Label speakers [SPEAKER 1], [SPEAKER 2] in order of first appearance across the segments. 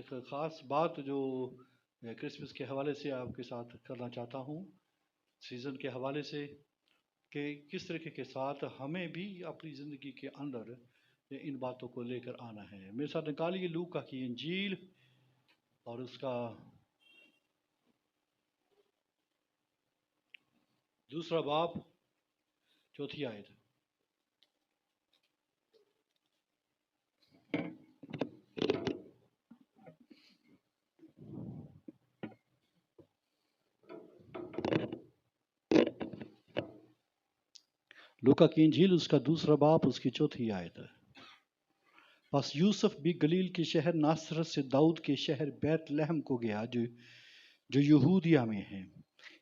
[SPEAKER 1] ایک خاص بات جو کرسمس کے حوالے سے آپ کے ساتھ کرنا چاہتا ہوں، سیزن کے حوالے سے، کہ کس طریقے کے ساتھ ہمیں بھی اپنی زندگی کے اندر ان باتوں کو لے کر آنا ہے۔ میرے ساتھ نکالیے لوکا کی انجیل اور اس کا دوسرا باب، چوتھی آیت۔ لوکا کی انجیل اس کا دوسرا باب، اس کی چوتھی آیت ہے۔ پس یوسف بھی گلیل کے شہر ناصرت سے داؤد کے شہر بیت لحم کو گیا جو یہودیہ میں ہے،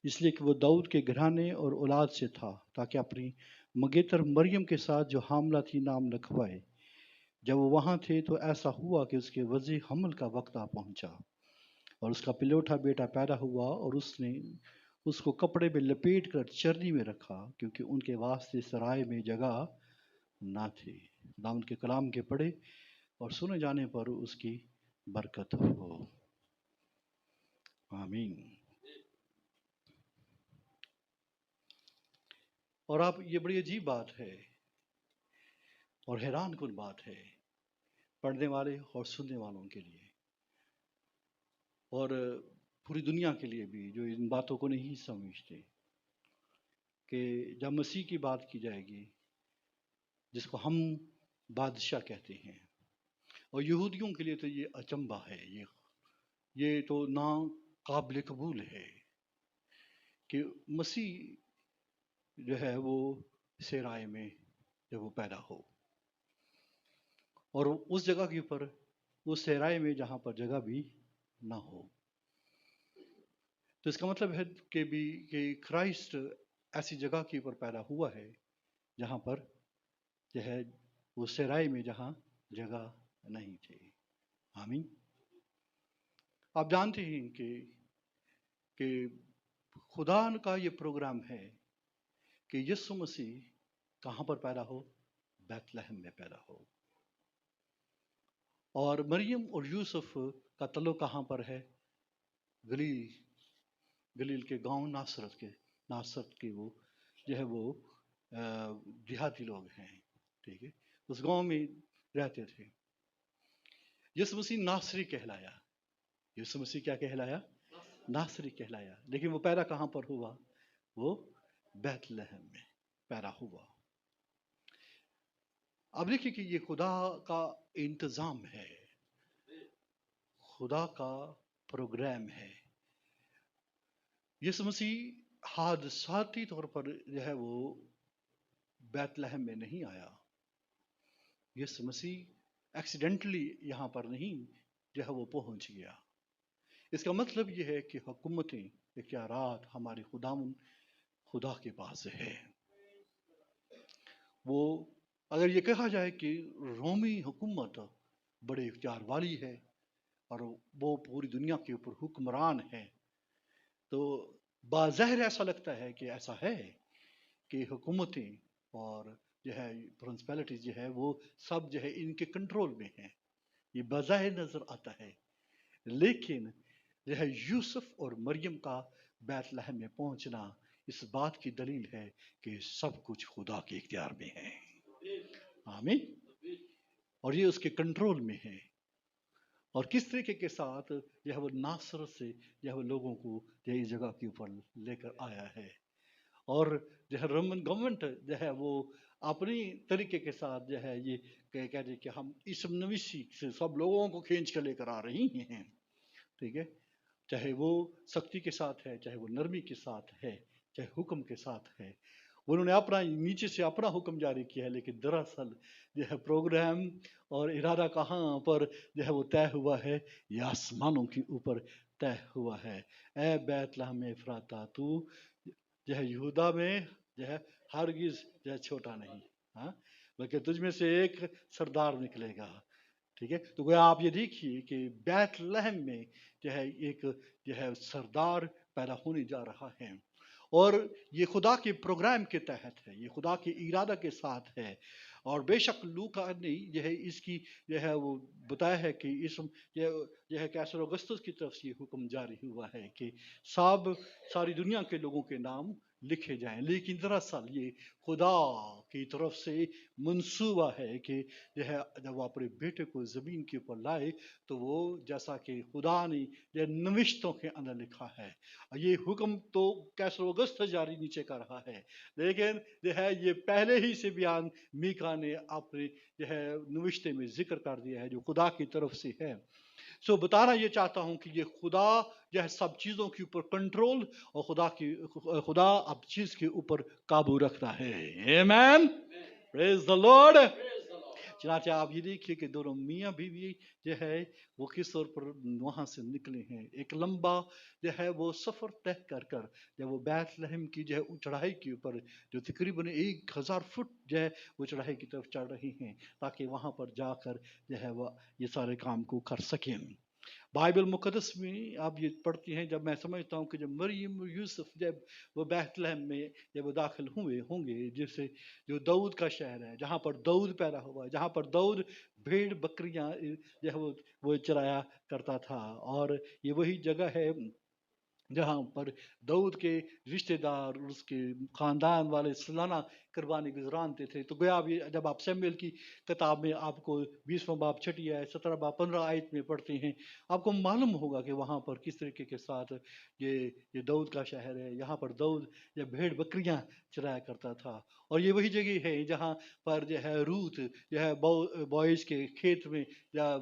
[SPEAKER 1] اس لیے کہ وہ داؤد کے گھرانے اور اولاد سے تھا، تاکہ اپنی مگیتر مریم کے ساتھ جو حاملہ تھی نام لکھوائے۔ جب وہ وہاں تھے تو ایسا ہوا کہ اس کے وضع حمل کا وقت آ پہنچا، اور اس کا پلوٹا بیٹا پیدا ہوا، اور اس نے اس کو کپڑے میں لپیٹ کر چرنی میں رکھا، کیونکہ ان کے واسطے سرائے میں جگہ نہ تھی۔ خداوند کے کلام کے پڑھے اور سنے جانے پر اس کی برکت ہو، آمین۔ اور آپ، یہ بڑی عجیب بات ہے اور حیران کن بات ہے پڑھنے والے اور سننے والوں کے لیے، اور پوری دنیا کے لیے بھی جو ان باتوں کو نہیں سمجھتے، کہ جب مسیح کی بات کی جائے گی، جس کو ہم بادشاہ کہتے ہیں، اور یہودیوں کے لیے تو یہ اچنبھا ہے، یہ تو ناقابل قبول ہے کہ مسیح جو ہے وہ سرائے میں جب وہ پیدا ہو، اور اس جگہ کے اوپر، اس سرائے میں جہاں پر جگہ بھی نہ ہو۔ تو اس کا مطلب ہے کہ کرائسٹ ایسی جگہ کے اوپر پیدا ہوا ہے جہاں پر جو ہے وہ سرائے میں جہاں جگہ نہیں تھی، آمین۔ آپ جانتے ہیں کہ خدا کا یہ پروگرام ہے کہ یسوع مسیح کہاں پر پیدا ہو؟ بیت لحم میں پیدا ہو۔ اور مریم اور یوسف کا تعلق کہاں پر ہے؟ گلیل کے گاؤں ناصرت کے وہ جو ہے وہ دیہاتی لوگ ہیں، ٹھیک ہے، اس گاؤں میں رہتے تھے۔ یسوع مسیح ناصری کہلایا۔ یسوع مسیح کیا کہلایا؟ ناصری کہلایا۔ لیکن وہ پیدا کہاں پر ہوا؟ وہ بیت لحم میں پیدا ہوا۔ اب دیکھیے کہ یہ خدا کا انتظام ہے، خدا کا پروگرام ہے۔ یسوع مسیح حادثاتی طور پر جو ہے وہ بیت لحم میں نہیں آیا۔ یسوع مسیح ایکسیڈنٹلی یہاں پر نہیں جو ہے وہ پہنچ گیا۔ اس کا مطلب یہ ہے کہ حکومتیں، اختیارات ہمارے خدا کے پاس ہے۔ وہ اگر یہ کہا جائے کہ رومی حکومت بڑے اختیار والی ہے اور وہ پوری دنیا کے اوپر حکمران ہے، تو بظاہر ایسا لگتا ہے کہ ایسا ہے کہ حکومتیں اور جو ہے پرنسپلٹیز جو ہے وہ سب جو ہے ان کے کنٹرول میں ہیں، یہ بظاہر نظر آتا ہے۔ لیکن جو ہے یوسف اور مریم کا بیت لحم میں پہنچنا اس بات کی دلیل ہے کہ سب کچھ خدا کے اختیار میں ہے، آمین، اور یہ اس کے کنٹرول میں ہے۔ اور کس طریقے کے ساتھ جو ہے وہ ناصرت سے جو ہے وہ لوگوں کو جو ہے اس جگہ کے اوپر لے کر آیا ہے، اور جو ہے رومن گورنمنٹ جو ہے وہ اپنی طریقے کے ساتھ جو ہے یہ کہتے کہ ہم اس نویسی سے سب لوگوں کو کھینچ کر لے کر آ رہی ہیں، ٹھیک ہے، چاہے وہ سختی کے ساتھ ہے، چاہے وہ نرمی کے ساتھ ہے، چاہے حکم کے ساتھ ہے۔ انہوں نے اپنا نیچے سے اپنا حکم جاری کیا ہے، لیکن دراصل جو ہے پروگرام اور ارادہ کہاں پر جو ہے وہ طے ہوا ہے؟ یہ آسمانوں کے اوپر طے ہوا ہے۔ اے بیت لحم افراطہ، تو جو ہے یہودا میں جو ہے ہرگز جو ہے چھوٹا نہیں، ہاں، بلکہ تجھ میں سے ایک سردار نکلے گا، ٹھیک ہے۔ تو گویا آپ یہ دیکھیے کہ بیت لحم میں جو ہے ایک جو ہے سردار پیدا ہونے جا رہا ہے، اور یہ خدا کے پروگرام کے تحت ہے، یہ خدا کے ارادہ کے ساتھ ہے۔ اور بے شک لوکا نے اس کی وہ بتایا ہے کہ کیسر اگستس کی طرف سے یہ حکم جاری ہوا ہے کہ ساری دنیا کے لوگوں کے نام لکھے جائیں، لیکن دراصل یہ خدا کی طرف سے منصوبہ ہے کہ جب وہ اپنے بیٹے کو زمین کے اوپر لائے تو وہ جیسا کہ خدا نے نوشتوں کے اندر لکھا ہے، یہ حکم تو کیسر اگستس جاری نیچے کر رہا ہے، لیکن یہ پہلے ہی سے بیان میکا نے اپنے نوشتے میں ذکر کر دیا ہے جو خدا کی طرف سے ہے۔ بتانا یہ چاہتا ہوں کہ یہ خدا سب چیزوں کے اوپر کنٹرول، اور خدا اب چیز کے اوپر قابو رکھتا ہے۔ آمین، پریز دی لارڈ۔ چنانچہ آپ یہ دیکھیے کہ دونوں میاں بیوی وہ کس طور پر وہاں سے نکلے ہیں، ایک لمبا وہ سفر طے کر وہ بیت لحم کی چڑھائی کے اوپر جو تقریباً 1000 فٹ وہ چڑھائی کی طرف چڑھ رہی ہیں تاکہ وہاں پر جا کر وہ یہ سارے کام کو کر سکیں۔ بائبل مقدس میں آپ یہ پڑھتی ہیں، جب میں سمجھتا ہوں کہ جب مریم اور یوسف جب وہ بیت لحم میں جب وہ داخل ہوئے ہوں گے، جسے جو داؤد کا شہر ہے، جہاں پر داؤد پیدا ہوا، جہاں پر داؤد بھیڑ بکریاں وہ چرایا کرتا تھا، اور یہ وہی جگہ ہے جہاں پر داؤد کے رشتہ دار اس کے خاندان والے سالانہ قربانی گزرانتے تھے۔ تو گویا جب آپ سیموئیل کی کتاب میں آپ کو 20واں باب 6 آیت 17 باب 15 آیت میں پڑھتے ہیں، آپ کو معلوم ہوگا کہ وہاں پر کس طریقے کے ساتھ یہ داؤد کا شہر ہے، یہاں پر داؤد بھیڑ بکریاں چرایا کرتا تھا، اور یہ وہی جگہ ہے جہاں پر روت بوئز کے کھیت میں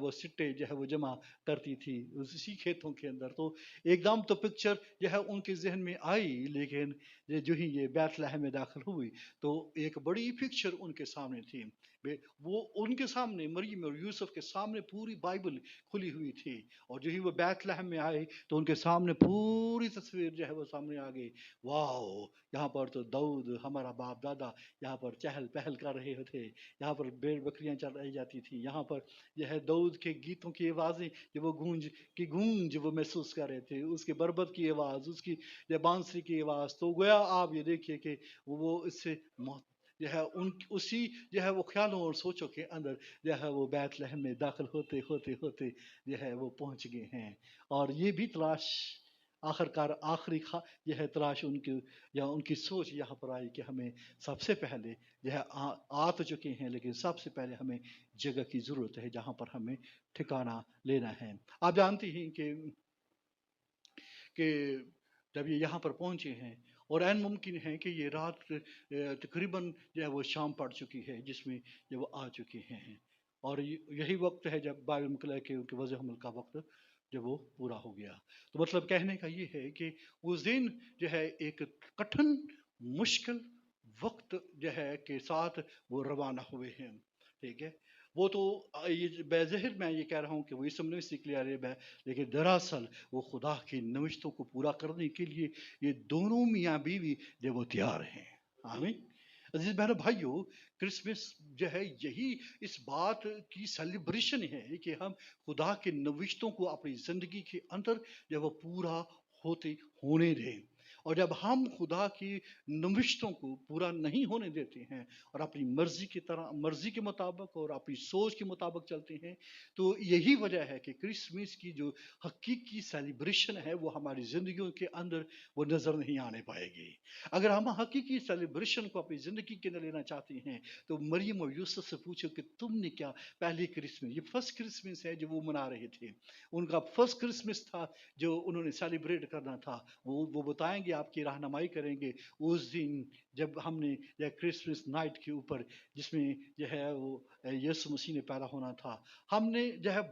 [SPEAKER 1] وہ سٹے وہ جمع کرتی تھی اسی کھیتوں کے اندر۔ تو ایک دم تو پکچر ان کے ذہن میں آئی، لیکن جو ہی یہ بیت لحم میں داخل ہوئی تو ایک بڑی پکچر ان کے سامنے تھی، وہ ان کے سامنے مریم اور یوسف کے سامنے پوری بائبل کھلی ہوئی تھی، اور جو ہی وہ بیت لحم میں آئے تو ان کے سامنے پوری تصویر وہ سامنے آ گئی۔ واو، یہاں پر تو داؤد ہمارا باپ دادا یہاں پر چہل پہل کر رہے تھے، یہاں پر بھیڑ بکریاں چرائی جاتی تھی، یہاں پر داؤد کے گیتوں کی آوازیں وہ گونج وہ محسوس کر رہے تھے، اس کے بربط کی آواز، اس کی بانسری کی آواز۔ تو گویا آپ یہ دیکھیے کہ وہ اس سے اسی وہ خیالوں اور سوچوں کے اندر وہ بیت لحم میں داخل ہوتے ہوتے ہوتے وہ پہنچ گئے ہیں، اور یہ بھی تلاش آخرکار آخری تلاش ان کی سوچ یہاں پر آئی کہ ہمیں سب سے پہلے آ تو چکے ہیں، لیکن سب سے پہلے ہمیں جگہ کی ضرورت ہے جہاں پر ہمیں ٹھکانہ لینا ہے۔ آپ جانتی ہیں کہ جب یہ یہاں پر پہنچے ہیں، اور عین ممکن ہے کہ یہ رات تقریباً وہ شام پڑ چکی ہے جس میں وہ آ چکے ہیں، اور یہی وقت ہے جب بائبل مقرر کہ ان کے وضع حمل کا وقت جب وہ پورا ہو گیا۔ تو مطلب کہنے کا یہ ہے کہ اس دن ایک کٹھن مشکل وقت کے ساتھ وہ روانہ ہوئے ہیں، ٹھیک ہے۔ وہ تو بظاہر میں یہ کہہ رہا ہوں کہ وہ اس میں سے کلیئر ہے، لیکن دراصل وہ خدا کی نوشتوں کو پورا کرنے کے لیے یہ دونوں میاں بیوی وہ تیار ہیں۔ آمین۔ عزیز بہنوں بھائیو، کرسمس یہی اس بات کی سیلیبریشن ہے کہ ہم خدا کے نوشتوں کو اپنی زندگی کے اندر وہ پورا ہونے دیں، اور جب ہم خدا کی نوشتوں کو پورا نہیں ہونے دیتے ہیں اور اپنی مرضی کے مطابق اور اپنی سوچ کے مطابق چلتے ہیں، تو یہی وجہ ہے کہ کرسمس کی جو حقیقی سیلیبریشن ہے وہ ہماری زندگیوں کے اندر وہ نظر نہیں آنے پائے گی۔ اگر ہم حقیقی سیلیبریشن کو اپنی زندگی کے اندر لینا چاہتے ہیں تو مریم اور یوسف سے پوچھو کہ تم نے کیا پہلی کرسمس، یہ فرسٹ کرسمس ہے جو وہ منا رہے تھے، ان کا فرسٹ کرسمس تھا جو انہوں نے سیلیبریٹ کرنا تھا، وہ بتائیں گے، آپ کی رہنمائی کریں گے۔ اس دن جب ہم نے کرسمس نائٹ کے اوپر جس میں وہ یسوع مسیح نے پیدا ہونا تھا، ہم نے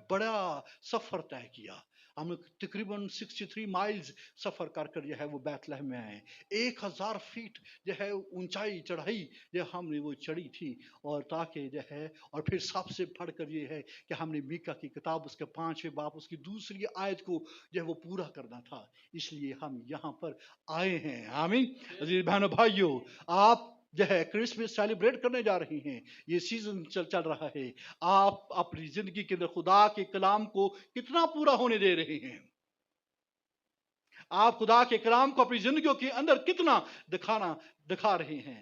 [SPEAKER 1] بڑا سفر طے کیا، ہم تقریباً 63 مائلز سفر کر وہ بیت لحم میں آئے، 1000 فیٹ اونچائی چڑھائی ہم نے وہ چڑھی تھی، اور تاکہ اور پھر سب سے بڑھ کر یہ ہے کہ ہم نے میکا کی کتاب اس کے 5ویں باب اس کی 2 آیت کو وہ پورا کرنا تھا، اس لیے ہم یہاں پر آئے ہیں۔ آمین۔ عزیز بہنوں بھائیو، آپ کرسمس سیلیبریٹ کرنے جا رہی ہیں، یہ سیزن چل رہا ہے، آپ اپنی زندگی کے اندر خدا کے کلام کو کتنا پورا ہونے دے رہے ہیں؟ آپ خدا کے کلام کو اپنی زندگیوں کے اندر کتنا دکھا رہے ہیں؟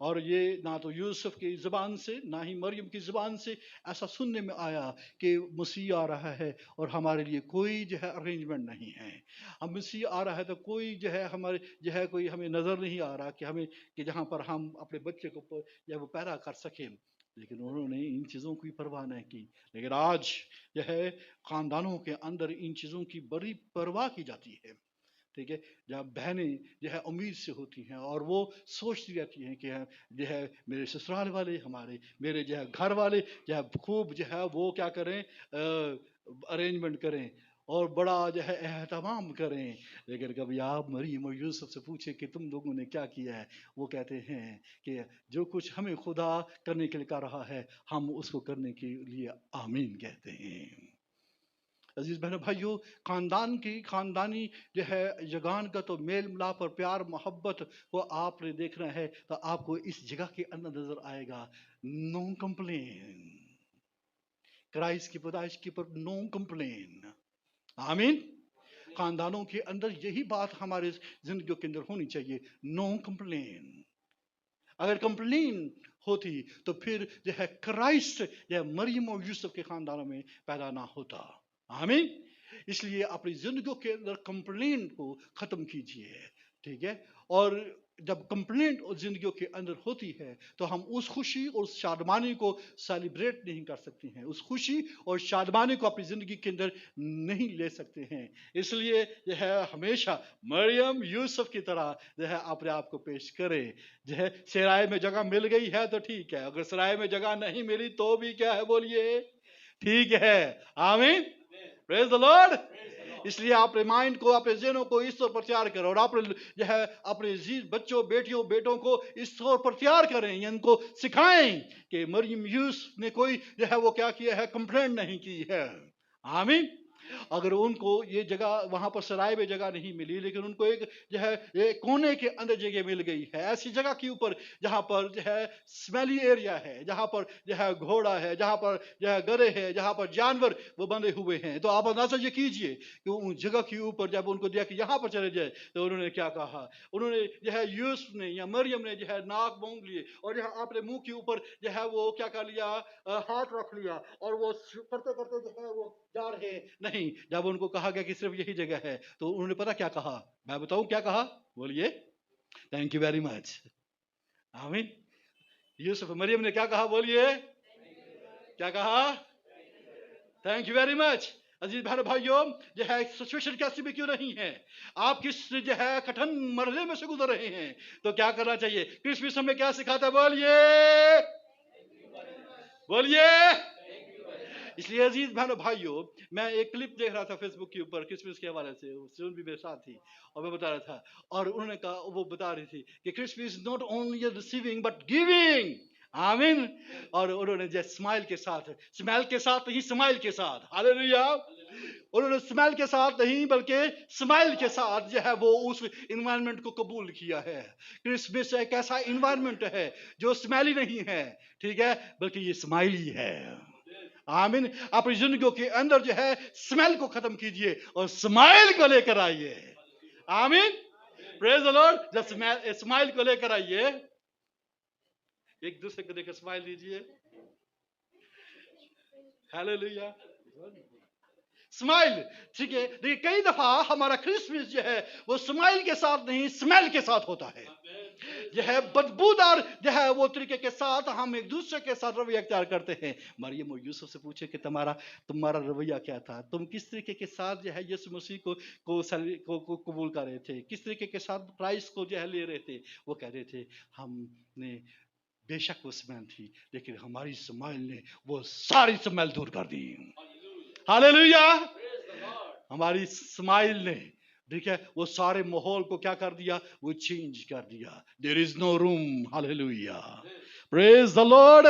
[SPEAKER 1] اور یہ نہ تو یوسف کی زبان سے نہ ہی مریم کی زبان سے ایسا سننے میں آیا کہ مسیح آ رہا ہے اور ہمارے لیے کوئی جو ہے ارینجمنٹ نہیں ہے. ہم مسیح آ رہا ہے تو کوئی جو ہے ہمارے جو ہے کوئی ہمیں نظر نہیں آ رہا کہ ہمیں کہ جہاں پر ہم اپنے بچے کو جو وہ پیدا کر سکیں. لیکن انہوں نے ان چیزوں کی پرواہ نہیں کی. لیکن آج جو ہے خاندانوں کے اندر ان چیزوں کی بڑی پرواہ کی جاتی ہے. ٹھیک ہے. جب بہنیں جو ہے امید سے ہوتی ہیں اور وہ سوچتی رہتی ہیں کہ جو ہے میرے سسرال والے میرے جو ہے گھر والے جو ہے خوب جو ہے وہ کیا کریں ارینجمنٹ کریں اور بڑا جو ہے اہتمام کریں. لیکن کبھی آپ مریم اور یوسف سے پوچھیں کہ تم لوگوں نے کیا کیا ہے, وہ کہتے ہیں کہ جو کچھ ہمیں خدا کرنے کے لیے کہہ رہا ہے ہم اس کو کرنے کے لیے آمین کہتے ہیں. عزیز بہنوں بھائیو, خاندانی جو ہے جگان کا تو میل ملاپ اور پیار محبت کو آپ نے دیکھنا ہے تو آپ کو اس جگہ کے اندر نظر آئے گا نو کمپلین. کرائسٹ کی پیدائش کی پر نو کمپلین. آمین. خاندانوں کے اندر یہی بات ہمارے زندگیوں کے اندر ہونی چاہیے, نو کمپلین. اگر کمپلین ہوتی تو پھر جو ہے کرائسٹ یا مریم اور یوسف کے خاندانوں میں پیدا نہ ہوتا. آمین. اس لیے اپنی زندگیوں کے اندر کمپلین کو ختم کیجیے. ٹھیک ہے. اور جب کمپلین زندگیوں کے اندر ہوتی ہے تو ہم اس خوشی اور اس شادمانی کو سیلیبریٹ نہیں کر سکتے ہیں, اس خوشی اور شادمانی کو اپنی زندگی کے اندر نہیں لے سکتے ہیں. اس لیے جو ہے ہمیشہ مریم یوسف کی طرح جو ہے اپنے آپ کو پیش کرے. جو ہے سرائے میں جگہ مل گئی ہے تو ٹھیک ہے, اگر سرائے میں جگہ نہیں ملی تو بھی کیا ہے بولیے ٹھیک ہے. آمین. پریز دی لارڈ. اس لیے اپنے مائنڈ کو اپنے ذہنوں کو اس طور پر تیار کرو اور اپنے جو ہے اپنے بچوں بیٹیوں بیٹوں کو اس طور پر تیار کریں, ان کو سکھائیں کہ مریم یوسف نے کوئی جو ہے وہ کیا کیا ہے کمپلین نہیں کی ہے. آمین. اگر ان کو یہ جگہ وہاں پر سرائے میں جگہ نہیں ملی لیکن ان کو ایک جو ہے ایک کونے کے اندر جگہ مل گئی ہے, ایسی جگہ کے اوپر جہاں پر جو ہے سمیلی ایریا ہے, جہاں پر جو ہے گھوڑا ہے, جہاں پر جو ہے گدھے ہے, جہاں پر جانور وہ بندھے ہوئے ہیں, تو آپ اندازہ یہ کیجئے کہ ان جگہ کے اوپر جب ان کو دیا کہ یہاں پر چلے جائے تو انہوں نے کیا کہا. انہوں نے جو ہے یوسف نے یا مریم نے جو ہے ناک مونگ لیے اور جو ہے اپنے منہ کے اوپر جو ہے وہ کیا کر لیا ہاتھ رکھ لیا اور وہ کرتے کرتے جو ہے وہ جا رہے نہیں. جب ان کو کہا گیا کہ صرف یہی جگہ ہے تو انہوں نے پتا کیا کہا, میں بتاؤں کیا کہا, بولیے. Thank you very much. آمین. یوسف مریم نے کیا کہا بولیے, کیا کہا, تھینک یو ویری مچ. عزیز بہن بھائیوں, جو ہے سچویشن کیسی بھی کیوں نہیں ہے, آپ کس جو ہے کٹھن مرحلے میں سے گزر رہے ہیں تو کیا کرنا چاہیے. کرسمس ہمیں کیا سکھاتا ہے بولیے, بولیے. اس لیے عزیز بہنوں بھائیوں, میں ایک کلپ دیکھ رہا تھا فیس بک کے اوپر کرسمس کے حوالے سے, سون بھی میرے ساتھ تھی اور میں بتا رہا تھا اور انہوں نے کہا, وہ بتا رہی تھی کہ Christmas not only receiving but giving. آمین. اور انہوں نے جو اسمائل کے ساتھ نہیں اسمائل کے ساتھ, ہاللیلویا, انہوں نے اسمائل کے ساتھ نہیں بلکہ اسمائل کے ساتھ جو ہے وہ اس انوائرمنٹ کو قبول کیا ہے. کرسمس ایک ایسا انوائرمنٹ ہے جو اسمائلی نہیں ہے, ٹھیک ہے, بلکہ یہ اسمائلی ہے. آمین. اپنی زندگیوں کے اندر جو ہے اسمیل کو ختم کیجئے اور اسمائل کو لے کر آئیے. آمین. پریز دی لارڈ. جب اسمائل کو لے کر آئیے, ایک دوسرے کو دیکھ کر اسمائل دیجئے. ہاللیلویا. اسمائل. ٹھیک ہے. دیکھیں کئی دفعہ ہمارا کرسمس جو ہے وہ اسمائل کے ساتھ نہیں اسمیل کے ساتھ ہوتا ہے. جو ہے بدبودار جو ہے وہ طریقے کے ساتھ ہم ایک دوسرے کے ساتھ رویہ اختیار کرتے ہیں. مریم اور یوسف سے پوچھے کہ تمہارا رویہ کیا تھا, تم کس طریقے کے ساتھ جو ہے یسوع مسیح کو قبول کر رہے تھے, کس طریقے کے ساتھ کرائسٹ کو جو ہے لے رہے تھے. وہ کہہ رہے تھے ہم نے بے شک وہ اسمیل تھی لیکن ہماری اسمائل نے وہ ساری اسمیل دور کر دی. ہاللیلویا. ہماری اسمائل نے ٹھیک ہے وہ سارے ماحول کو کیا کر دیا, وہ چینج کر دیا. دیر از نو روم. ہاللیلویا. پریز دی لارڈ.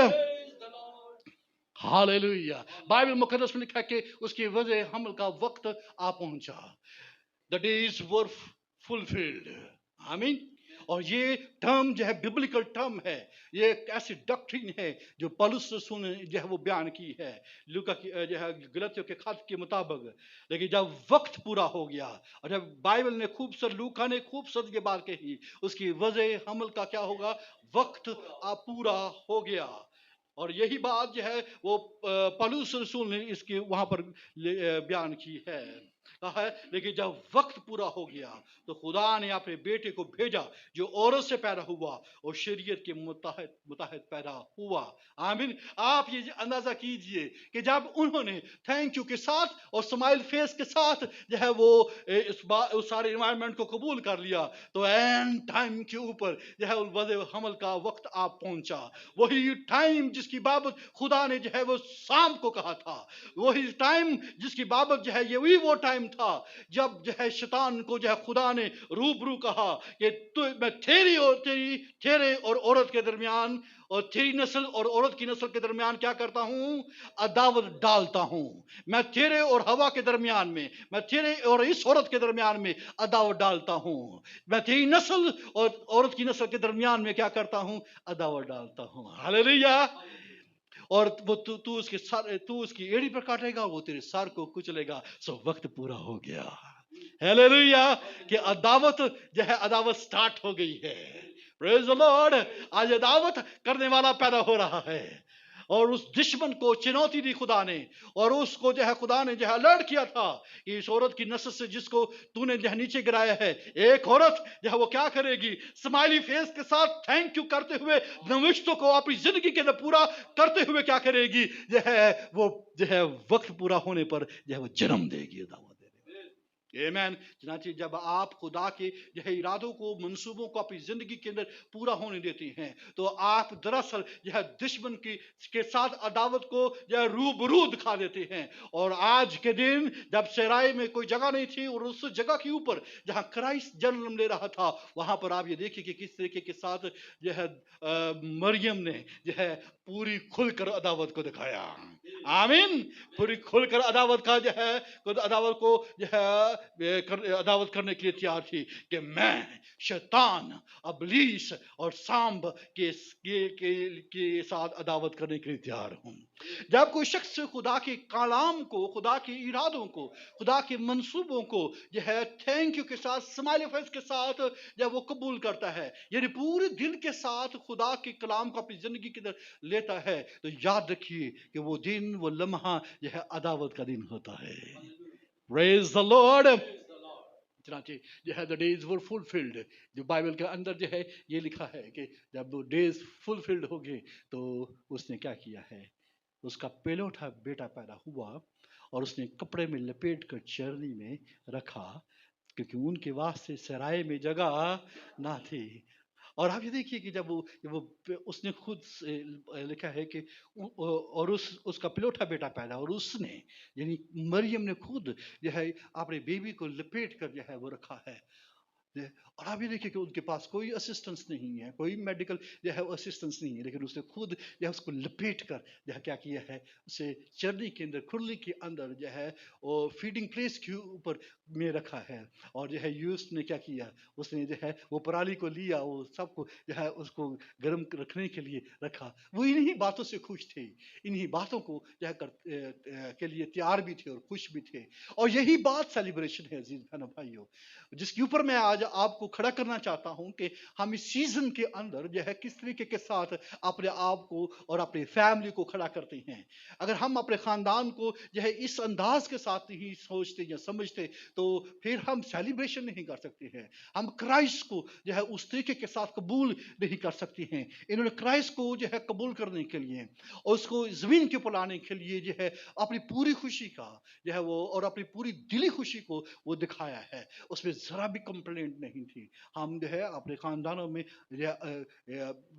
[SPEAKER 1] ہاللیلویا. بائبل مقدس میں لکھا کہ اس کی وجہ حمل کا وقت آ پہنچا. The days were fulfilled. آمین. اور یہ ٹرم جو ہے ببلیکل ٹرم ہے، یہ ایک ایسی ڈاکٹرین ہے جو پولس رسول نے جو ہے وہ بیان کی ہے لوکا کی جو ہے غلطیوں کے خط کے مطابق. لیکن جب وقت پورا ہو گیا اور جب بائبل نے خوبصورت، لوکا نے خوبصورت یہ بات کہی، اس کی وضع حمل کا کیا ہوگا؟ وقت پورا ہو گیا. اور یہی بات جو ہے وہ پولس رسول نے اس کی وہاں پر بیان کی ہے، کہا ہے لیکن جب وقت پورا ہو گیا تو خدا نے اپنے بیٹے کو بھیجا جو عورت سے پیدا ہوا اور شریعت کے متحد پیدا ہوا. آمین. آپ یہ اندازہ کیجئے کہ جب انہوں نے تھینک یو کے ساتھ اور اسمائل فیس کے ساتھ جو ہے وہ اس سارے انوائرمنٹ کو قبول کر لیا تو اینڈ ٹائم کے اوپر جو ہے وضع حمل کا وقت آپ پہنچا. وہی ٹائم جس کی بابت خدا نے جو ہے وہ شام کو کہا تھا، وہی ٹائم جس کی بابت جو ہے یہ وہ ٹائم تھا جب جو ہے شیطان کو جو ہے خدا نے روبرو کہا کہ میں تیرے اور عورت کے درمیان اور تیری نسل اور عورت کی نسل کے درمیان کیا کرتا ہوں؟ عداوت ڈالتا ہوں. میں تیرے اور ہوا کے درمیان میں تیرے اور اس عورت کے درمیان میں عداوت ڈالتا ہوں. میں تیری نسل اور عورت کی نسل کے درمیان میں کیا کرتا ہوں؟ عداوت ڈالتا ہوں. ہاللیلویا. اور وہ تو اس کے سر، تو اس کی ایڑی پر کاٹے گا، وہ تیرے سر کو کچلے گا. سو وقت پورا ہو گیا. ہاللیلویا. کہ عداوت جو ہے عداوت سٹارٹ ہو گئی ہے. پریز دی لارڈ. آج عداوت کرنے والا پیدا ہو رہا ہے اور اس دشمن کو چنوتی دی خدا نے، اور اس کو جو ہے خدا نے جو ہے الرٹ کیا تھا کہ اس عورت کی نسل سے جس کو تو نے جو ہے نیچے گرایا ہے، ایک عورت جو ہے وہ کیا کرے گی؟ سمائلی فیس کے ساتھ تھینک یو کرتے ہوئے نوشتوں کو اپنی زندگی کے اندر پورا کرتے ہوئے کیا کرے گی؟ جو ہے وہ جو ہے وقت پورا ہونے پر جو ہے وہ جنم دے گی. دعوت آمین. چنانچہ جب آپ خدا کے جو ہے ارادوں کو، منصوبوں کو اپنی زندگی کے اندر پورا ہونے دیتے ہیں تو آپ دراصل جو ہے دشمن کے ساتھ عداوت کو جو ہے روبرو دکھا دیتے ہیں. اور آج کے دن جب سرائے میں کوئی جگہ نہیں تھی اور اس جگہ کے اوپر جہاں کرائسٹ جنم لے رہا تھا، وہاں پر آپ یہ دیکھیں کہ کس طریقے کے ساتھ جو ہے مریم نے جو ہے پوری کھل کر عداوت کو دکھایا. آمین. پوری کھل کر عداوت کا جو ہے عداوت کو جو ہے عداوت کرنے کے لیے تیار تھی کہ میں شیطان، ابلیس اور سانب کے ساتھ عداوت کرنے کے لیے تیار ہوں. جب کوئی شخص خدا کے کلام کو، خدا کے ارادوں کو، خدا کے منصوبوں کو جو ہے تھینک یو کے ساتھ، اسمائل فیس کے ساتھ جب وہ قبول کرتا ہے، یعنی پورے دل کے ساتھ خدا کے کلام کو اپنی زندگی کے اندر لیتا ہے، تو یاد رکھیے کہ وہ دن، وہ لمحہ جو ہے عداوت کا دن ہوتا ہے. Praise the Lord. چنانچہ جو ہے the days were fulfilled. جو بائبل کے اندر جو ہے یہ لکھا ہے کہ جب وہ ڈیز فلفلڈ ہو گئے تو اس نے کیا کیا ہے؟ اس کا پہلوٹا بیٹا پیدا ہوا اور اس نے کپڑے میں لپیٹ کر چرنی میں رکھا، کیونکہ ان کے واسطے سرائے میں جگہ نہ تھی. اور آپ یہ دیکھیے کہ جب وہ اس نے خود لکھا ہے کہ اور اس کا پلوٹا بیٹا پیدا، اور اس نے یعنی مریم نے خود جو ہے اپنے بیبی کو لپیٹ کر جو ہے وہ رکھا ہے. اور آپ یہ دیکھیں کہ ان کے پاس کوئی اسسٹنس نہیں ہے، کوئی میڈیکل جو ہے اسسٹنس نہیں ہے، لیکن اس نے خود جو ہے اس کو لپیٹ کر جو ہے کیا کیا ہے، اسے چرنی کے اندر، کھرلی کے اندر جو ہے وہ فیڈنگ پلیس کے اوپر میں رکھا ہے. اور جو ہے یوسف نے کیا کیا، اس نے جو ہے وہ پرالی کو لیا، وہ سب کو جو ہے اس کو گرم رکھنے کے لیے رکھا. وہ انہی باتوں سے خوش تھے، انہی باتوں کو جو ہے کے لیے تیار بھی تھے اور خوش بھی تھے. اور یہی بات سیلیبریشن ہے عزیز بہنوں بھائیوں، جس کے اوپر میں آج آپ کو کھڑا کرنا چاہتا ہوں کہ ہم اس سیزن کے اندر جو ہے کس طریقے کے ساتھ اپنے آپ کو اور اپنی فیملی کو کھڑا کرتے ہیں. اگر ہم اپنے خاندان کو جو ہے اس انداز کے ساتھ نہیں سوچتے یا سمجھتے تو پھر ہم سیلیبریشن نہیں کر سکتے ہیں. ہم کرائسٹ کو جو ہے اس طریقے کے ساتھ قبول نہیں کر سکتے ہیں. انہوں نے کرائسٹ کو جو ہے قبول کرنے کے لیے اور اس کو زمین کے اوپر لانے کے لیے جو ہے اپنی پوری خوشی کا جو ہے وہ اور اپنی پوری دلی خوشی کو وہ دکھایا ہے. اس میں ذرا بھی کمپلینٹ نہیں تھی. ہم جو ہے اپنے خاندانوں میں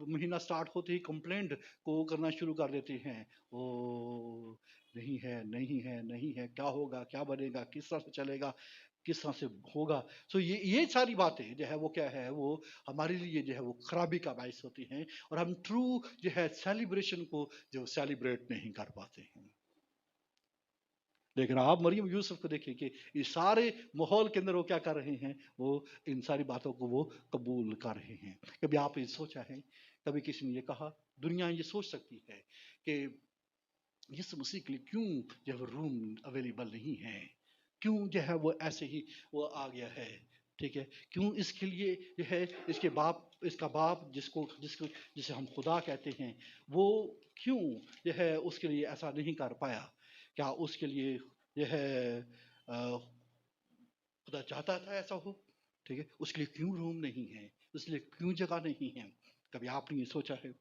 [SPEAKER 1] مہینہ سٹارٹ ہوتے ہی کمپلینٹ کو کرنا شروع کر دیتے ہیں، او نہیں ہے، نہیں ہے، نہیں ہے، کیا ہوگا، کیا بنے گا، کس طرح سے چلے گا، کس طرح سے ہوگا. سو یہ ساری باتیں جو ہے وہ کیا ہے، وہ ہمارے لیے جو ہے وہ خرابی کا باعث ہوتی ہیں اور ہم ٹرو جو ہے سیلیبریشن کو جو سیلیبریٹ نہیں کر پاتے ہیں. لیکن آپ مریم یوسف کو دیکھیں کہ اس سارے ماحول کے اندر وہ کیا کر رہے ہیں، وہ ان ساری باتوں کو وہ قبول کر رہے ہیں۔ کبھی آپ نے سوچا ہے، کبھی کسی نے یہ کہا، دنیا یہ سوچ سکتی ہے کہ یسوع مسیح کے لیے کیوں جو ہے روم اویلیبل نہیں ہے، کیوں جو ہے وہ ایسے ہی وہ آ گیا ہے، ٹھیک ہے، کیوں اس کے لیے جو ہے اس کے باپ، اس کا باپ جسے ہم خدا کہتے ہیں، وہ کیوں جو ہے اس کے لیے ایسا نہیں کر پایا؟ کیا اس کے لیے جو ہے خدا چاہتا تھا ایسا ہو؟ ٹھیک ہے، اس کے لیے کیوں روم نہیں ہے، اس لیے کیوں جگہ نہیں ہے؟ کبھی آپ نے یہ سوچا ہے؟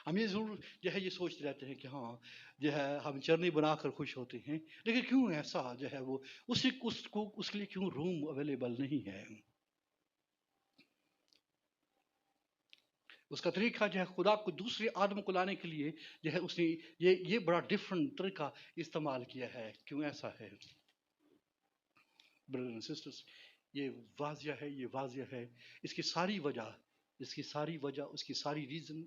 [SPEAKER 1] ہم یہ ضرور جو ہے یہ سوچتے رہتے ہیں کہ ہاں جو ہے ہم چرنی بنا کر خوش ہوتے ہیں، لیکن کیوں ایسا جو ہے وہ اس کے لیے کیوں روم اویلیبل نہیں ہے؟ اس کا طریقہ جو ہے خدا کو دوسرے آدم کو لانے کے لیے جو ہے اس نے یہ بڑا ڈفرنٹ طریقہ استعمال کیا ہے۔ کیوں ایسا ہے بردرز اینڈ سسٹرز؟ یہ واضح ہے، اس کی ساری وجہ، اس کی ساری ریزن،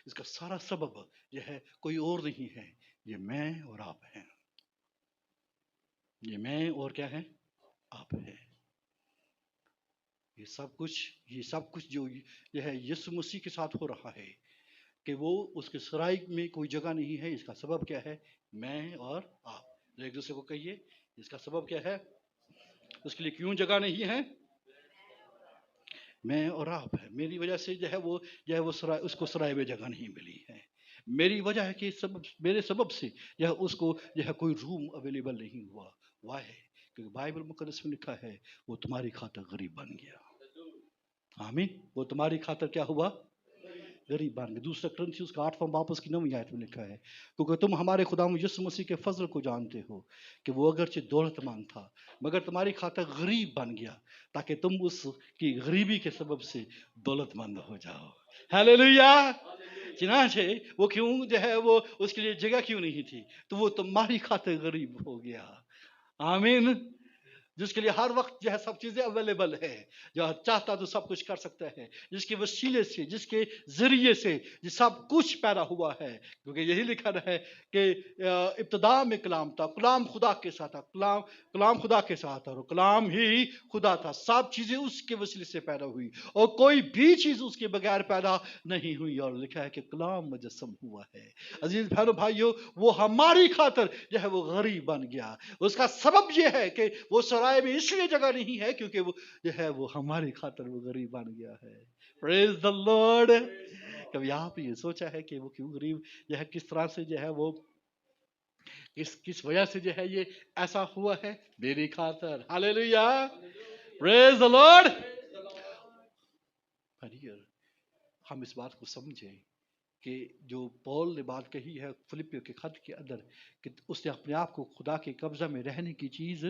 [SPEAKER 1] اس کا سارا سبب یہ ہے کوئی اور نہیں ہے، یہ میں اور آپ ہیں، یہ میں اور کیا ہے؟ آپ ہیں۔ یہ سب کچھ جو ہے یسوع مسیح کے ساتھ ہو رہا ہے کہ وہ اس کے سرائی میں کوئی جگہ نہیں ہے، اس کا سبب کیا ہے؟ میں اور آپ۔ ایک دوسرے کو کہیے، اس کا سبب کیا ہے؟ اس کے لیے کیوں جگہ نہیں ہے؟ میں اور آپ ہے۔ میری وجہ سے جو ہے وہ اس کو سرائے میں جگہ نہیں ملی ہے۔ میری وجہ ہے کہ میرے سبب سے جو ہے اس کو جو ہے کوئی روم اویلیبل نہیں ہوا۔ واہ ہے کیونکہ بائبل مقدس میں لکھا ہے وہ تمہاری خاطر غریب بن گیا۔ آمین۔ وہ تمہاری خاطر کیا ہوا؟ غریب بن گیا۔ دوسرا کرنتھیوس کا 8واں باب اس کی 9ویں آیت میں لکھا ہے، کیونکہ تم ہمارے خدا یسوع مسیح کے فضل کو جانتے ہو کہ وہ اگرچہ دولت مند تھا مگر تمہاری خاطر غریب بن گیا تاکہ تم اس کی غریبی کے سبب سے دولت مند ہو جاؤ۔ ہیلیلویا۔ چنانچہ وہ کیوں جو ہے وہ اس کے لیے جگہ کیوں نہیں تھی؟ تو وہ تمہاری خاطر غریب ہو گیا۔ آمین۔ جس کے لیے ہر وقت جو ہے سب چیزیں اویلیبل ہے، جو چاہتا تو سب کچھ کر سکتا ہے، جس کے وسیلے سے، جس کے ذریعے سے یہ سب کچھ پیدا ہوا ہے، کیونکہ یہی لکھا ہے کہ ابتدا میں کلام تھا، کلام خدا کے ساتھ تھا، کلام خدا کے ساتھ تھا اور کلام ہی خدا تھا، سب چیزیں اس کے وسیلے سے پیدا ہوئی اور کوئی بھی چیز اس کے بغیر پیدا نہیں ہوئی، اور لکھا ہے کہ کلام مجسم ہوا ہے۔ عزیز بہنوں بھائیوں، وہ ہماری خاطر جو ہے وہ غریب بن گیا۔ اس کا سبب یہ ہے کہ وہ سرائے میں اس لیے جگہ نہیں ہے کیونکہ وہ جو ہے وہ ہماری خاطر وہ غریب بن گیا ہے۔ پریز دی لارڈ۔ کبھی آپ یہ سوچا ہے کہ وہ کیوں غریب جو ہے، کس طرح سے جو ہے وہ کس وجہ سے جو ہے یہ ایسا ہوا ہے؟ میری خاطر۔ ہاللیلویا۔ پریز دی لارڈ۔ ہم اس بات کو سمجھیں کہ جو پول نے بات کہی ہے فلپیوں کے خط کے اندر کہ اس نے اپنے آپ کو خدا کے قبضہ میں رہنے کی چیز،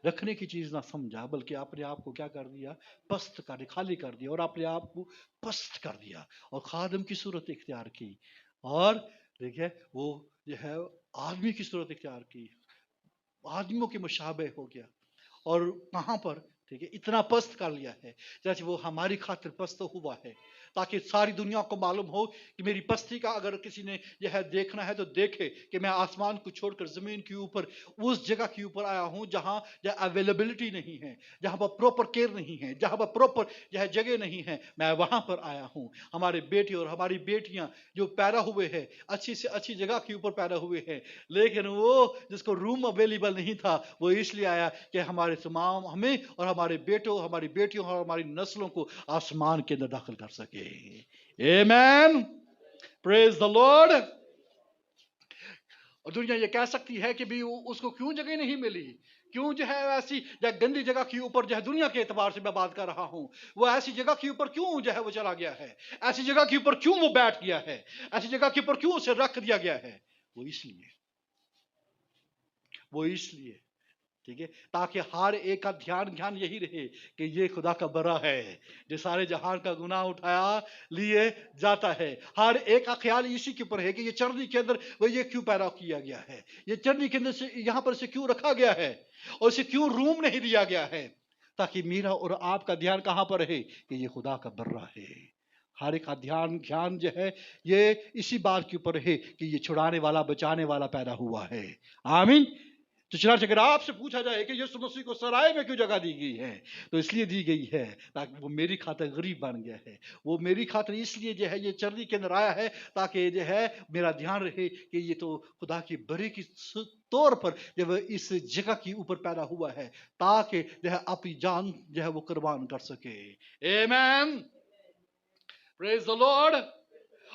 [SPEAKER 1] رکھنے کی چیز نہ سمجھا، بلکہ اپنے آپ کو کیا کر دیا؟ پست کر دیا، خالی کر دیا، اور اپنے آپ کو پست کر دیا اور خادم کی صورت اختیار کی، اور دیکھیں وہ جو ہے آدمی کی صورت اختیار کی، آدمیوں کے مشابہ ہو گیا، اور کہاں پر؟ ٹھیک ہے، اتنا پست کر لیا ہے جیسے وہ ہماری خاطر پست ہوا ہے، تاکہ ساری دنیا کو معلوم ہو کہ میری پستی کا اگر کسی نے یہ ہے دیکھنا ہے تو دیکھے کہ میں آسمان کو چھوڑ کر زمین کے اوپر اس جگہ کے اوپر آیا ہوں جہاں اویلیبلٹی نہیں ہے، جہاں پر پراپر کیئر نہیں ہے، جہاں پر پراپر جگہ نہیں ہے، میں وہاں پر آیا ہوں۔ ہمارے بیٹے اور ہماری بیٹیاں جو پیدا ہوئے ہیں اچھی سے اچھی جگہ کے اوپر پیدا ہوئے ہیں، لیکن وہ جس کو روم اویلیبل نہیں تھا وہ اس لیے آیا کہ ہمارے تمام ہمیں اور ہمارے بیٹوں، ہماری بیٹیوں اور ہماری نسلوں کو آسمان کے اندر داخل کر سکے۔ آمین۔ پریز دی لارڈ۔ اور دنیا یہ کہہ سکتی ہے کہ بھی اس کو کیوں جگہ نہیں ملی، کیوں جو ہے ایسی گندی جگہ کے اوپر جو ہے دنیا کے اعتبار سے میں بات کر رہا ہوں، وہ ایسی جگہ کے اوپر کیوں جو ہے وہ چلا گیا ہے، ایسی جگہ کے اوپر کیوں وہ بیٹھ گیا ہے، ایسی جگہ کے اوپر کیوں اسے رکھ دیا گیا ہے؟ وہ اس لیے ٹھیک ہے تاکہ ہر ایک کا دھیان یہی رہے کہ یہ خدا کا بڑا ہے جو سارے جہان کا گناہ اٹھایا لیے جاتا ہے۔ ہر ایک کا خیال اسی کے اوپر ہے کہ یہ چرنی کے اندر وہ یہ کیوں پیدا کیا گیا ہے، یہ چرنی کے اندر سے یہاں پر سے کیوں رکھا گیا ہے اور اسے کیوں روم نہیں دیا گیا ہے، تاکہ میرا اور آپ کا دھیان کہاں پر رہے کہ یہ خدا کا بڑا ہے۔ ہر ایک کا دھیان جو ہے یہ اسی بات کے اوپر ہے کہ یہ چھڑانے والا بچانے والا پیدا ہوا ہے۔ آمین۔ تو چنانچہ اگر آپ سے پوچھا جائے کہ یسوع مسیح کو سرائے میں کیوں جگہ دی گئی ہے، تو اس لیے دی گئی ہے تاکہ وہ میری خاطر غریب بن گیا ہے. وہ میری خاطر اس لیے جو ہے یہ چرنی کے اندر آیا ہے تاکہ جو ہے میرا دھیان رہے کہ یہ تو خدا کی بری کی طور پر جب اس جگہ کے اوپر پیدا ہوا ہے تاکہ جو ہے اپنی جان جو ہے وہ قربان کر سکے. آمین. پریز دی لارڈ.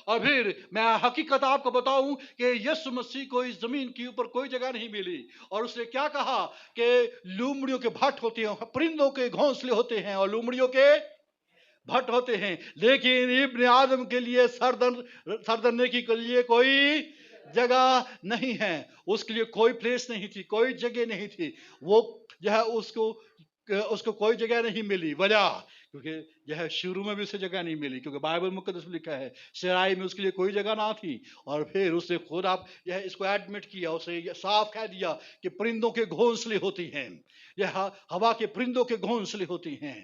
[SPEAKER 1] اور پھر میں حقیقت آپ کو بتاؤں کہ یسوع مسیح کو اس زمین کے اوپر کوئی جگہ نہیں ملی، اور اس نے کیا کہا کہ لومڑیوں کے بھٹ ہوتے ہیں، پرندوں کے گھونسلے ہوتے ہیں اور لومڑیوں کے بھٹ ہوتے ہیں، لیکن ابن آدم کے لیے سردرنے کے لیے کوئی جگہ نہیں ہے. اس کے لیے کوئی پلیس نہیں تھی، کوئی جگہ نہیں تھی. وہ جو ہے اس کو کوئی جگہ نہیں ملی. وجہ کیونکہ جو ہے شروع میں بھی اسے جگہ نہیں ملی، کیونکہ بائبل مقدس میں لکھا ہے سرائی میں اس کے لیے کوئی جگہ نہ تھی. اور پھر اس نے خود آپ جو ہے اس کو ایڈمٹ کیا، اسے صاف کہہ دیا کہ پرندوں کے گھونسلے ہوتی ہیں، یہ ہوا کے پرندوں کے گھونسلے ہوتی ہیں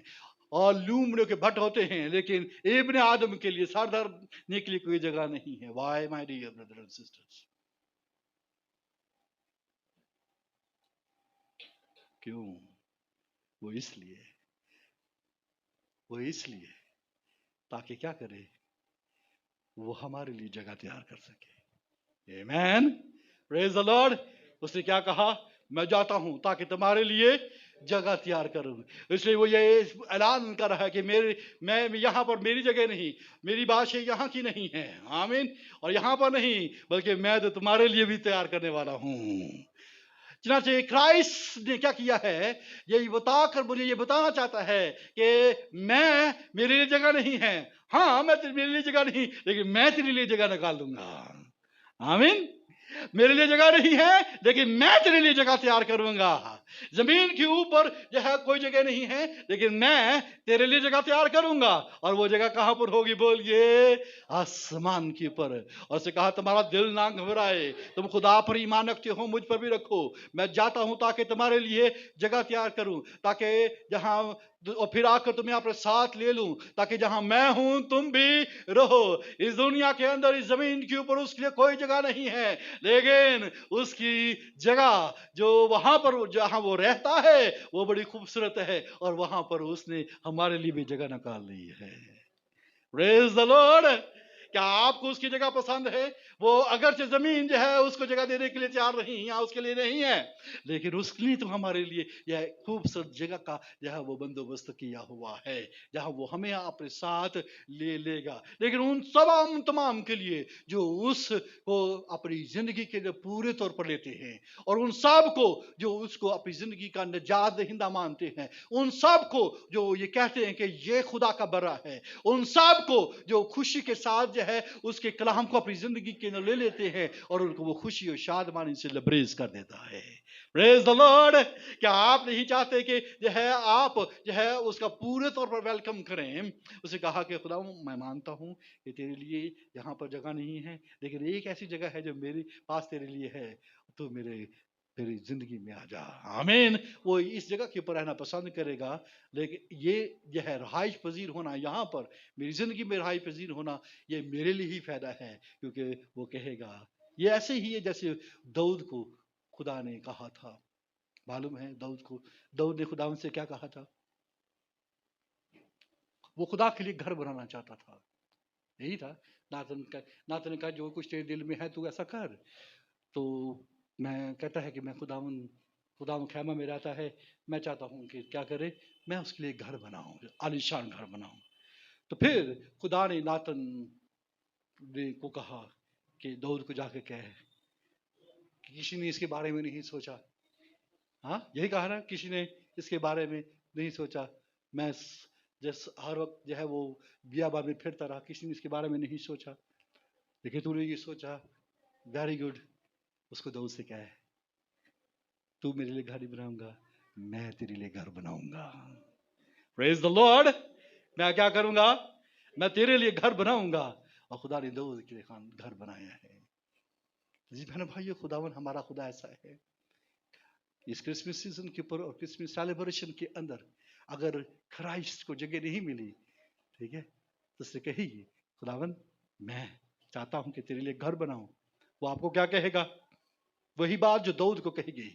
[SPEAKER 1] اور لومڑیوں کے بھٹ ہوتے ہیں، لیکن ابن آدم کے لیے سر دھرنے کے لیے کوئی جگہ نہیں ہے. Why my dear brother and sisters? کیوں؟ وہ اس لیے تاکہ کیا کرے؟ وہ ہمارے لیے جگہ تیار کر سکے. آمین. پریز دی لارڈ. اس نے کیا کہا؟ میں جاتا ہوں تاکہ تمہارے لیے جگہ تیار کروں. اس لیے وہ یہ اعلان کر رہا ہے کہ میں یہاں پر میری جگہ نہیں، میری بادشاہی یہاں کی نہیں ہے. آمین. اور یہاں پر نہیں بلکہ میں تو تمہارے لیے بھی تیار کرنے والا ہوں. چنانچہ کرائسٹ نے کیا کیا ہے؟ یہ بتا کر مجھے یہ بتانا چاہتا ہے کہ میرے لیے جگہ نہیں ہے. ہاں میرے لیے جگہ نہیں، لیکن میں تیرے لیے جگہ نکال دوں گا. آمین. میرے لیے جگہ نہیں ہے لیکن میں تیرے لیے جگہ تیار کروں گا. زمین کے اوپر جو ہے کوئی جگہ نہیں ہے، لیکن میں تیرے لیے جگہ تیار کروں گا. اور وہ جگہ کہاں پر ہوگی؟ بولیے آسمان کے اوپر. اور اسے کہا تمہارا دل نہ گھبرائے، تم خدا پر ایمان رکھتے ہو مجھ پر بھی رکھو. میں جاتا ہوں تاکہ تمہارے لیے جگہ تیار کروں، تاکہ جہاں اور پھر آ کر تمہیں اپنے ساتھ لے لوں، تاکہ جہاں میں ہوں تم بھی رہو. اس دنیا کے اندر اس زمین کے اوپر اس کے لیے کوئی جگہ نہیں ہے، لیکن اس کی جگہ جو وہاں پر جہاں وہ رہتا ہے وہ بڑی خوبصورت ہے، اور وہاں پر اس نے ہمارے لیے بھی جگہ نکال لی ہے. پریز دی لارڈ. کیا آپ کو اس کی جگہ پسند ہے؟ وہ اگرچہ زمین جو ہے اس کو جگہ دینے کے لیے تیار نہیں یا اس کے لیے نہیں ہے، لیکن اس کے لیے تو ہمارے لیے یہ خوبصورت جگہ کا جو ہے وہ بندوبست کیا ہوا ہے، جہاں وہ ہمیں اپنے ساتھ لے گا. لیکن ان تمام کے لیے جو اس کو اپنی زندگی کے لیے پورے طور پر لیتے ہیں، اور ان سب کو جو اس کو اپنی زندگی کا نجات دہندہ مانتے ہیں، ان سب کو جو یہ کہتے ہیں کہ یہ خدا کا برا ہے، ان سب کو جو خوشی کے ساتھ جو ہے اس کے کلام کو اپنی زندگی کے اندر لے لیتے ہیں، اور ان کو وہ خوشی اور شادمانی سے لبریز کر دیتا ہے. پریز دی لارڈ. کیا آپ نہیں چاہتے کہ جو ہے آپ جو ہے اس کا پورے طور پر ویلکم کریں؟ اسے کہا کہ خدا میں مانتا ہوں کہ تیرے لیے یہاں پر جگہ نہیں ہے، لیکن ایک ایسی جگہ ہے جو میرے پاس تیرے لیے ہے، تو تیری زندگی میں آ جا. آمین. وہ اس جگہ کے اوپر رہنا پسند کرے گا، لیکن یہ جو ہے رہائش پذیر ہونا، یہاں پر میری زندگی میں رہائش پذیر ہونا، یہ میرے لیے ہی فائدہ ہے. کیونکہ وہ کہے گا یہ ایسے ہی ہے جیسے داؤد کو خدا نے کہا تھا. معلوم ہے داؤد نے خدا ان سے کیا کہا تھا؟ وہ خدا کے لیے گھر بنانا چاہتا تھا. یہی تھا. ناتن نے کہا جو کچھ تیرے دل میں ہے تو ایسا کر. تو میں کہتا ہے کہ میں خدا خیمہ میں رہتا ہے، میں چاہتا ہوں کہ کیا کرے؟ میں اس کے لیے گھر بناؤں، عالیشان گھر بناؤں. تو پھر خدا نے ناتن کو کہا کہ داؤد کو جا کے کہے کہ کسی نے اس کے بارے میں نہیں سوچا. ہاں یہی کہا نا، کسی نے اس کے بارے میں نہیں سوچا. میں ہر وقت جو ہے وہ بیابان میں پھرتا رہا، کسی نے اس کے بارے میں نہیں سوچا، لیکن تو نے یہ سوچا. Very good. اس کو داؤد سے کہا ہے تو میرے لیے گھر بناؤں گا، میں تیرے لیے گھر بناؤں گا. پریز دی لارڈ. میں کیا کروں گا؟ میں تیرے لیے گھر بناؤں گا. اور خدا نے داؤد کے لیے گھر بنایا ہے. جی بہن بھائی، خداون ہمارا خدا ایسا ہے. اس کرسمس سیزن کے اوپر اور کرسمس سیلیبریشن کے اندر اگر کرائسٹ کو جگہ نہیں ملی، ٹھیک ہے، تو اس سے کہیے خداون میں چاہتا ہوں کہ تیرے لیے گھر بناؤں. وہ آپ کو کیا کہے گا؟ وہی بات جو داؤد کو کہی گئی.